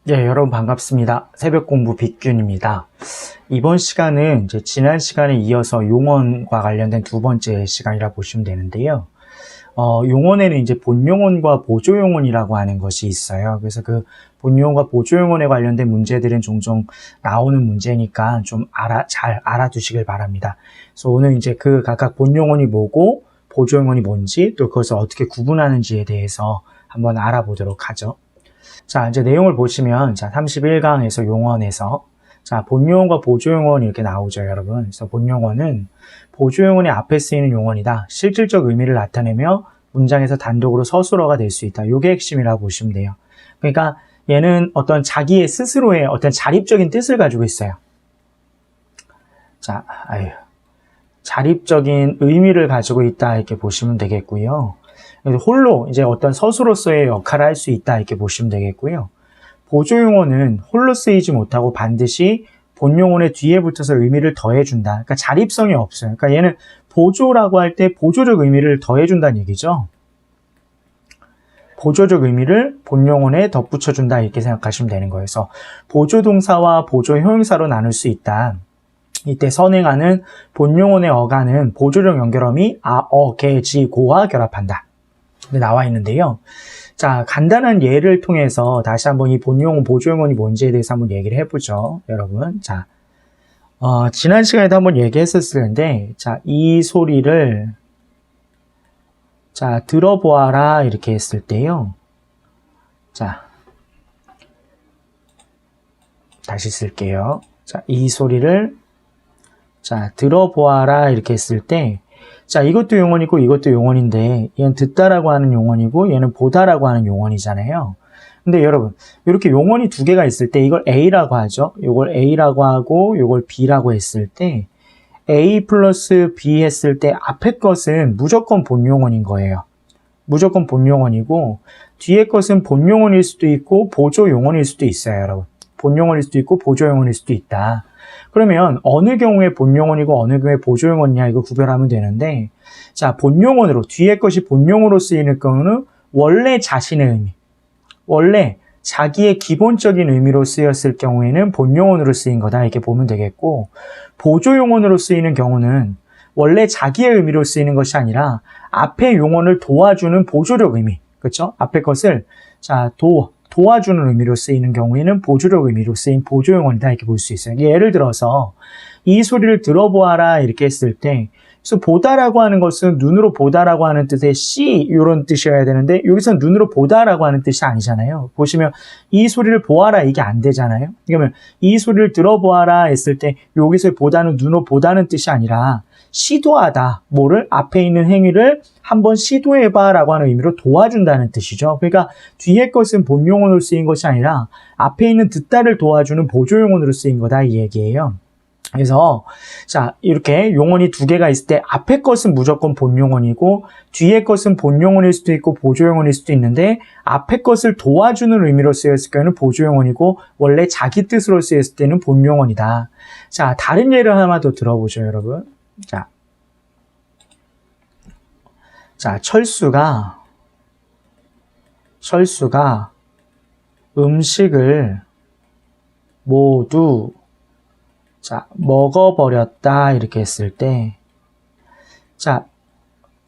네, 여러분 반갑습니다. 새벽 공부 빅균입니다. 이번 시간은 이제 지난 시간에 이어서 용언과 관련된 두 번째 시간이라 보시면 되는데요. 용언에는 이제 본용언과 보조용언이라고 하는 것이 있어요. 그래서 그 본용언과 보조용언에 관련된 문제들은 종종 나오는 문제니까 좀 잘 알아두시길 바랍니다. 그래서 오늘 이제 그 각각 본용언이 뭐고 보조용언이 뭔지 또 그것을 어떻게 구분하는지에 대해서 한번 알아보도록 하죠. 자, 이제 내용을 보시면, 자, 31강에서 용언에서, 자, 본용언과 보조용언이 이렇게 나오죠, 여러분. 그래서 본용언은 보조용언의 앞에 쓰이는 용언이다. 실질적 의미를 나타내며 문장에서 단독으로 서술어가 될 수 있다. 요게 핵심이라고 보시면 돼요. 그러니까 얘는 어떤 자기의 스스로의 어떤 자립적인 뜻을 가지고 있어요. 자, 자립적인 의미를 가지고 있다. 이렇게 보시면 되겠고요. 홀로 이제 어떤 서술로서의 역할을 할 수 있다 이렇게 보시면 되겠고요. 보조용언은 홀로 쓰이지 못하고 반드시 본용언의 뒤에 붙어서 의미를 더해준다. 그러니까 자립성이 없어요. 그러니까 얘는 보조라고 할 때 보조적 의미를 더해준다는 얘기죠. 보조적 의미를 본용언에 덧붙여준다 이렇게 생각하시면 되는 거예요. 그래서 보조동사와 보조형용사로 나눌 수 있다. 이때 선행하는 본용언의 어간은 보조적 연결어미 개, 지, 고와 결합한다. 나와 있는데요. 자, 간단한 예를 통해서 다시 한번 이 본용언, 보조용언이 뭔지에 대해서 한번 얘기를 해보죠, 여러분. 자, 지난 시간에도 한번 얘기했었을 텐데, 자, 이 소리를, 자, 들어보아라, 이렇게 했을 때요. 자, 다시 쓸게요. 자, 이 소리를, 자, 들어보아라, 이렇게 했을 때, 자, 이것도 용언이고 이것도 용언인데 얘는 듣다라고 하는 용언이고 얘는 보다라고 하는 용언이잖아요. 근데 여러분, 이렇게 용언이 두 개가 있을 때 이걸 A라고 하죠. 이걸 A라고 하고 이걸 B라고 했을 때 A 플러스 B 했을 때 앞에 것은 무조건 본용언인 거예요. 무조건 본용언이고 뒤에 것은 본용언일 수도 있고 보조용언일 수도 있어요, 여러분. 본용언일 수도 있고 보조용언일 수도 있다. 그러면 어느 경우에 본용언이고 어느 경우에 보조용언이냐 이거 구별하면 되는데, 자, 본용언으로 뒤에 것이 본용어로 쓰이는 경우는 원래 자신의 의미, 원래 자기의 기본적인 의미로 쓰였을 경우에는 본용언으로 쓰인 거다 이렇게 보면 되겠고, 보조용언으로 쓰이는 경우는 원래 자기의 의미로 쓰이는 것이 아니라 앞에 용언을 도와주는 보조적 의미, 그렇죠? 앞에 것을 자 도와주는 의미로 쓰이는 경우에는 보조적 의미로 쓰인 보조용언이다 이렇게 볼 수 있어요. 예를 들어서 이 소리를 들어보아라 이렇게 했을 때, 그래서 보다라고 하는 것은 눈으로 보다라고 하는 뜻의 see 이런 뜻이어야 되는데 여기서 눈으로 보다라고 하는 뜻이 아니잖아요. 보시면 이 소리를 보아라 이게 안 되잖아요. 그러면 이 소리를 들어보아라 했을 때 여기서 보다는 눈으로 보다는 뜻이 아니라 시도하다, 뭐를 앞에 있는 행위를 한번 시도해봐 라고 하는 의미로 도와준다는 뜻이죠. 그러니까 뒤에 것은 본용언으로 쓰인 것이 아니라 앞에 있는 듣다를 도와주는 보조용언으로 쓰인 거다 이 얘기예요. 그래서 자, 이렇게 용언이 두 개가 있을 때 앞에 것은 무조건 본용언이고 뒤에 것은 본용언일 수도 있고 보조용언일 수도 있는데 앞에 것을 도와주는 의미로 쓰였을 경우는 보조용언이고 원래 자기 뜻으로 쓰였을 때는 본용언이다. 자, 다른 예를 하나 더 들어보죠, 여러분. 자, 철수가 음식을 모두 자, 먹어버렸다 이렇게 했을 때, 자,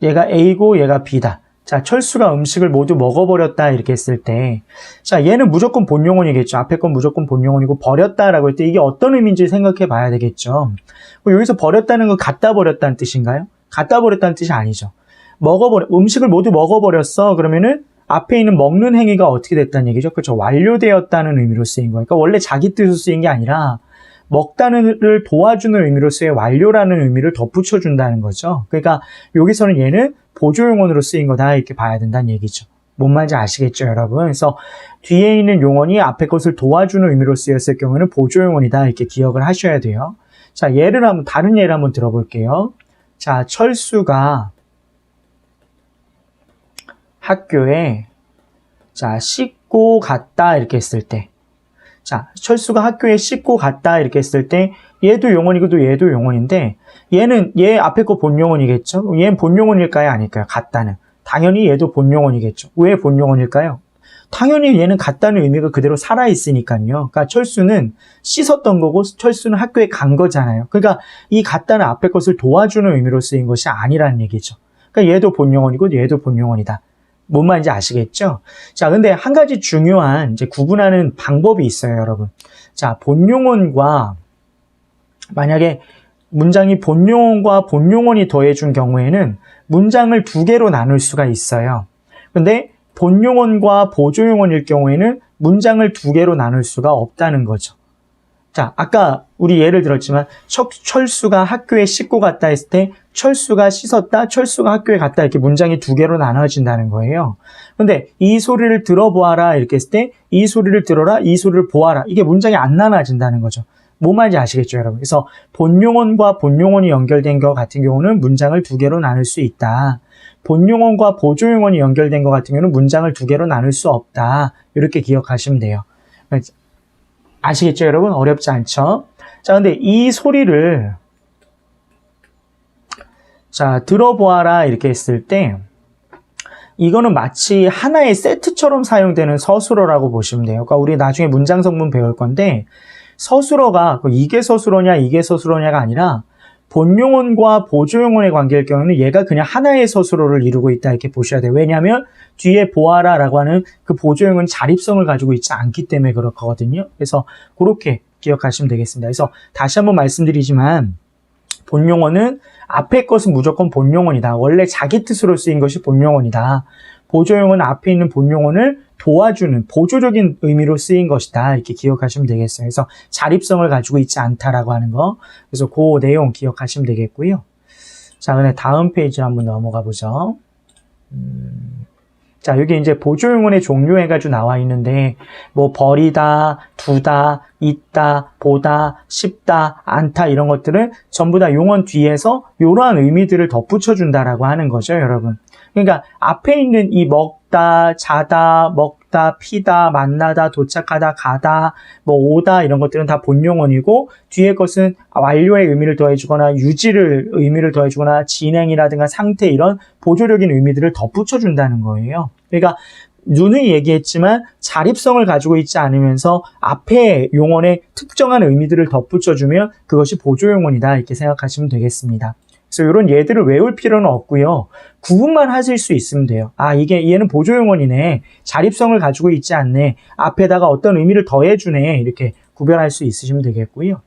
얘가 A고 얘가 B다. 자, 철수가 음식을 모두 먹어버렸다 이렇게 했을 때, 자, 얘는 무조건 본용언이겠죠. 앞에 건 무조건 본용언이고 버렸다라고 할 때 이게 어떤 의미인지 생각해 봐야 되겠죠. 여기서 버렸다는 건 갖다 버렸다는 뜻인가요? 갖다 버렸다는 뜻이 아니죠. 음식을 모두 먹어버렸어. 그러면은 앞에 있는 먹는 행위가 어떻게 됐다는 얘기죠. 그렇죠. 완료되었다는 의미로 쓰인 거니까 원래 자기 뜻으로 쓰인 게 아니라 먹다는를 도와주는 의미로서의 완료라는 의미를 덧붙여준다는 거죠. 그러니까 여기서는 얘는 보조용언으로 쓰인 거다 이렇게 봐야 된다는 얘기죠. 뭔 말인지 아시겠죠, 여러분? 그래서 뒤에 있는 용언이 앞에 것을 도와주는 의미로 쓰였을 경우는 보조용언이다 이렇게 기억을 하셔야 돼요. 자, 다른 예를 한번 들어볼게요. 자, 철수가 학교에 자, 씻고 갔다 이렇게 했을 때, 자, 철수가 학교에 씻고 갔다 이렇게 했을 때 얘도 용언이고 또 얘도 용언인데 얘 앞에 거 본용언이겠죠? 얘는 본용언일까요? 아닐까요? 갔다는. 당연히 얘도 본용언이겠죠. 왜 본용언일까요? 당연히 얘는 갔다는 의미가 그대로 살아있으니까요. 그러니까 철수는 씻었던 거고 철수는 학교에 간 거잖아요. 그러니까 이 갔다는 앞에 것을 도와주는 의미로 쓰인 것이 아니라는 얘기죠. 그러니까 얘도 본용언이고 얘도 본용언이다. 뭔 말인지 아시겠죠? 자, 근데 한 가지 중요한 이제 구분하는 방법이 있어요, 여러분. 자, 본용언과 만약에 문장이 본용언과 본용언이 더해준 경우에는 문장을 두 개로 나눌 수가 있어요. 근데 본용언과 보조용언일 경우에는 문장을 두 개로 나눌 수가 없다는 거죠. 자, 아까 우리 예를 들었지만 철수가 학교에 씻고 갔다 했을 때 철수가 씻었다, 철수가 학교에 갔다 이렇게 문장이 두 개로 나눠진다는 거예요. 근데 이 소리를 들어보아라 이렇게 했을 때 이 소리를 들어라, 이 소리를 보아라 이게 문장이 안 나눠진다는 거죠. 뭔 말인지 아시겠죠, 여러분? 그래서 본용언과 본용언이 연결된 것 같은 경우는 문장을 두 개로 나눌 수 있다. 본용언과 보조용언이 연결된 것 같은 경우는 문장을 두 개로 나눌 수 없다. 이렇게 기억하시면 돼요. 아시겠죠, 여러분? 어렵지 않죠? 자, 근데 이 소리를 자, 들어보아라 이렇게 했을 때 이거는 마치 하나의 세트처럼 사용되는 서술어라고 보시면 돼요. 그러니까 우리 나중에 문장 성분 배울 건데 서술어가 이게 서술어냐 이게 서술어냐가 아니라 본용언과 보조용언의 관계일 경우는 얘가 그냥 하나의 서술어를 이루고 있다 이렇게 보셔야 돼요. 왜냐하면 뒤에 보아라 라고 하는 그 보조용은 자립성을 가지고 있지 않기 때문에 그렇거든요. 그래서 그렇게 기억하시면 되겠습니다. 그래서 다시 한번 말씀드리지만 본용언은 앞에 것은 무조건 본용언이다. 원래 자기 뜻으로 쓰인 것이 본용언이다. 보조용언은 앞에 있는 본용언을 도와주는 보조적인 의미로 쓰인 것이다. 이렇게 기억하시면 되겠어요. 그래서 자립성을 가지고 있지 않다라고 하는 거. 그래서 그 내용 기억하시면 되겠고요. 자, 그다음에 다음 페이지 한번 넘어가 보죠. 자, 여기 이제 보조용언의 종류해가지고 나와 있는데, 뭐, 버리다, 두다, 있다, 보다, 씹다, 않다, 이런 것들은 전부 다 용언 뒤에서 이러한 의미들을 덧붙여준다라고 하는 거죠, 여러분. 그러니까 앞에 있는 이 먹다, 자다, 먹다, 피다, 만나다, 도착하다, 가다, 뭐 오다 이런 것들은 다 본용언이고 뒤에 것은 완료의 의미를 더해주거나 유지를 의미를 더해주거나 진행이라든가 상태 이런 보조적인 의미들을 덧붙여준다는 거예요. 그러니까 누누이 얘기했지만 자립성을 가지고 있지 않으면서 앞에 용언에 특정한 의미들을 덧붙여주면 그것이 보조용언이다 이렇게 생각하시면 되겠습니다. 그래서 이런 예들을 외울 필요는 없고요. 구분만 하실 수 있으면 돼요. 아, 얘는 보조용언이네. 자립성을 가지고 있지 않네. 앞에다가 어떤 의미를 더해주네. 이렇게 구별할 수 있으시면 되겠고요.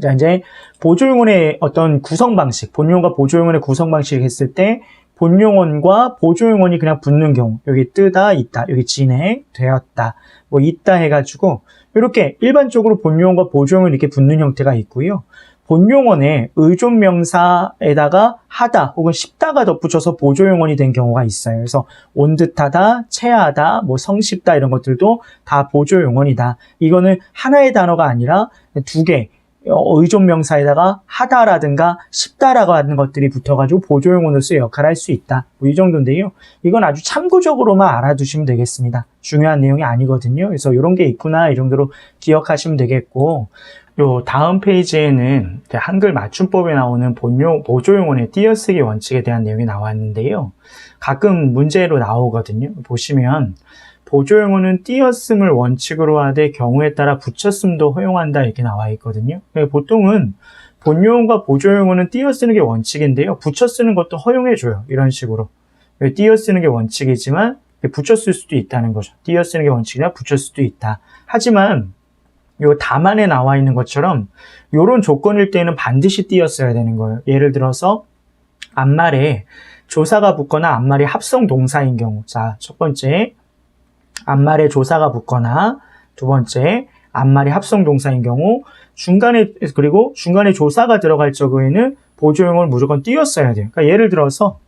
자, 이제 보조용언의 어떤 구성 방식, 본용언과 보조용언의 구성 방식을 했을 때 본용언과 보조용언이 그냥 붙는 경우, 여기 뜨다, 있다, 여기 진행, 되었다, 뭐 있다 해가지고 이렇게 일반적으로 본용언과 보조용언이 이렇게 붙는 형태가 있고요. 본용언에 의존명사에다가 하다 혹은 씹다가 덧붙여서 보조용언이 된 경우가 있어요. 그래서 온 듯하다, 체하다, 뭐 성씹다 이런 것들도 다 보조용언이다. 이거는 하나의 단어가 아니라 두 개, 의존명사에다가 하다라든가 씹다라고 하는 것들이 붙어가지고 보조용언으로서 역할을 할 수 있다. 뭐 이 정도인데요. 이건 아주 참고적으로만 알아두시면 되겠습니다. 중요한 내용이 아니거든요. 그래서 이런 게 있구나 이 정도로 기억하시면 되겠고 요 다음 페이지에는 한글 맞춤법에 나오는 보조용언의 띄어쓰기 원칙에 대한 내용이 나왔는데요. 가끔 문제로 나오거든요. 보시면 보조용언은 띄어쓰기를 원칙으로 하되 경우에 따라 붙였음도 허용한다 이렇게 나와 있거든요. 보통은 본용언과 보조용언은 띄어쓰는 게 원칙인데요. 붙여쓰는 것도 허용해줘요. 이런 식으로. 띄어쓰는 게 원칙이지만 붙였을 수도 있다는 거죠. 띄어쓰는 게 원칙이라 붙였을 수도 있다. 하지만 요 답안에 나와 있는 것처럼 요런 조건일 때는 반드시 띄었어야 되는 거예요. 예를 들어서 앞말에 조사가 붙거나 앞말이 합성 동사인 경우. 자, 첫 번째 앞말에 조사가 붙거나 두 번째 앞말이 합성 동사인 경우 그리고 중간에 조사가 들어갈 적에는 보조용언을 무조건 띄었어야 돼요. 그러니까 예를 들어서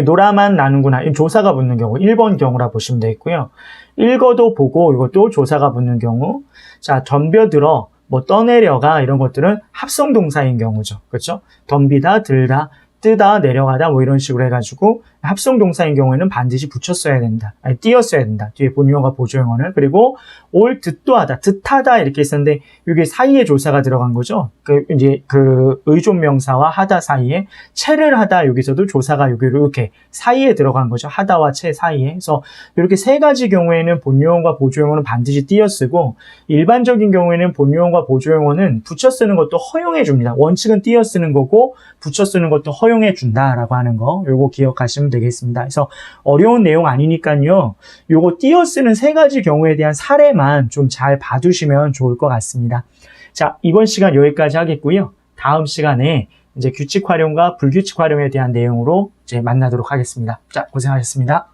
노라만 나는구나. 조사가 붙는 경우 1번 경우라 보시면 되겠고요. 읽어도 보고 이것도 조사가 붙는 경우. 자, 덤벼들어, 뭐 떠내려가 이런 것들은 합성 동사인 경우죠. 그렇죠? 덤비다, 들다, 뜨다, 내려가다 뭐 이런 식으로 해가지고 합성 동사인 경우에는 반드시 붙였어야 된다. 아니, 띄었어야 된다. 뒤에 본유형과 보조용어를. 그리고 올 듯도 하다, 듯하다 이렇게 했었는데 이게 사이에 조사가 들어간 거죠. 이제 의존명사와 하다 사이에 채를 하다 여기서도 조사가 여기 이렇게 사이에 들어간 거죠. 하다와 채 사이에. 그래서 이렇게 세 가지 경우에는 본유형과 보조용어는 반드시 띄어 쓰고 일반적인 경우에는 본유형과 보조용어는 붙여 쓰는 것도 허용해 줍니다. 원칙은 띄어 쓰는 거고 붙여 쓰는 것도 허용해 준다라고 하는 거 요거 기억하시면 되겠습니다. 그래서 어려운 내용 아니니까요. 요거 띄어 쓰는 세 가지 경우에 대한 사례만 좀 잘 봐두시면 좋을 것 같습니다. 자, 이번 시간 여기까지 하겠고요. 다음 시간에 이제 규칙 활용과 불규칙 활용에 대한 내용으로 이제 만나도록 하겠습니다. 자, 고생하셨습니다.